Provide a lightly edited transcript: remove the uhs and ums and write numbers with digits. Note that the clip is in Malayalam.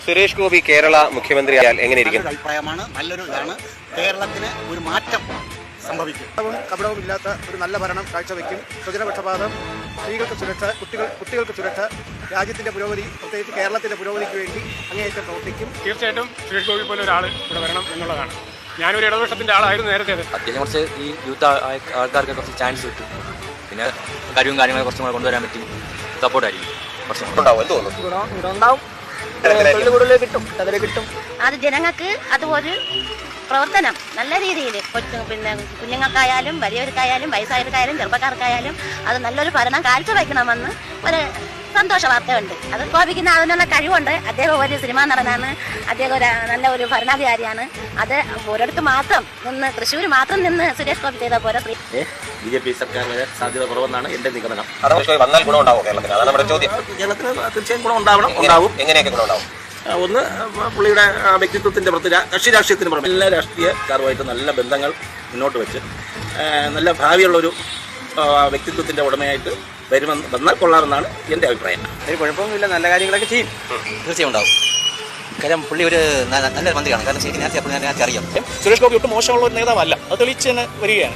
സുരേഷ് ഗോപി കേരള മുഖ്യമന്ത്രിയായാൽ എങ്ങനെയിരിക്കും? അഭിപ്രായമാണ്. നല്ലൊരു ഇതാണ്. കേരളത്തിന് ഒരു മാറ്റം സംഭവിക്കും. കപടവും ഇല്ലാത്ത ഒരു നല്ല ഭരണം കാഴ്ചവെക്കും. സ്വജനപക്ഷപാതം, സ്ത്രീകൾക്ക് സുരക്ഷ, കുട്ടികൾക്ക് സുരക്ഷ, രാജ്യത്തിന്റെ പുരോഗതി, പ്രത്യേകിച്ച് കേരളത്തിന്റെ പുരോഗതിക്ക് വേണ്ടി അങ്ങേയറ്റം പ്രവർത്തിക്കും. തീർച്ചയായിട്ടും സുരേഷ് ഗോപി പോലെ ഒരാൾ ഇവിടെ വരണം എന്നുള്ളതാണ്. ഞാനൊരു ഇടതുപക്ഷത്തിന്റെ ആളായിരുന്നു നേരത്തെ. അത്യാവശ്യം കുറച്ച് ഈ യൂത്ത് ആൾക്കാർക്ക് കുറച്ച് ചാൻസ് കിട്ടും. പിന്നെ കഴിവും കാര്യങ്ങൾ കുറച്ചും കൂടെ കൊണ്ടുവരാൻ പറ്റും. സപ്പോർട്ടായിരിക്കും. അത് ജനങ്ങൾക്ക് അതുപോലെ പ്രവർത്തനം നല്ല രീതിയിൽ പിന്നെ കുഞ്ഞുങ്ങൾക്കായാലും വലിയവർക്കായാലും വയസ്സായവർക്കായാലും ചെറുപ്പക്കാർക്കായാലും അത് നല്ലൊരു ഭരണം കാഴ്ചവെക്കണമെന്ന് ഒരു സന്തോഷ വാർത്തയുണ്ട്. അത് ഗോപിക്കുന്ന അതിനുള്ള കഴിവുണ്ട്. അദ്ദേഹം ഒരു സിനിമാ നടനാണ്. അദ്ദേഹം നല്ല ഒരു ഭരണാധികാരിയാണ്. അത് ഒരിടത്ത് മാത്രം നിന്ന്, തൃശ്ശൂർ മാത്രം നിന്ന് സുരേഷ് ഗോപി ചെയ്ത പോലെ BJP സർക്കാർ വരെ സാധ്യത കുറവെന്നാണ് എന്റെ നിഗമനം. വന്നാൽ ഗുണമുണ്ടാവും കേരളത്തിന്? അതാണ് നമ്മുടെ ചോദ്യം. കേരളത്തിന് തീർച്ചയായും ഗുണം ഉണ്ടാവും. എങ്ങനെയൊക്കെ ഗുണമുണ്ടാവും? ഒന്ന്, പുള്ളിയുടെ വ്യക്തിത്വത്തിന്റെ പുറത്ത് കക്ഷി രാഷ്ട്രീയത്തിന് പുറമെ എല്ലാ രാഷ്ട്രീയക്കാരുമായിട്ട് നല്ല ബന്ധങ്ങൾ മുന്നോട്ട് വെച്ച് നല്ല ഭാവിയുള്ളൊരു വ്യക്തിത്വത്തിന്റെ ഉടമയായിട്ട് വന്നാൽ കൊള്ളാമെന്നാണ് എന്റെ അഭിപ്രായം. ഒരു കുഴപ്പമൊന്നുമില്ല, നല്ല കാര്യങ്ങളൊക്കെ ചെയ്യും. തീർച്ചയായും ഉണ്ടാവും. കാര്യം പുള്ളി ഒരു നല്ലൊരു മന്ത്രിയാണ്. കാരണം ശരിക്കും നേരത്തെ അറിയാം. സുരേഷ് ഗോപി ഒട്ടും മോശമുള്ള ഒരു നേതാവല്ല. അത് തെളിയിച്ച് തന്നെ വരികയാണ്.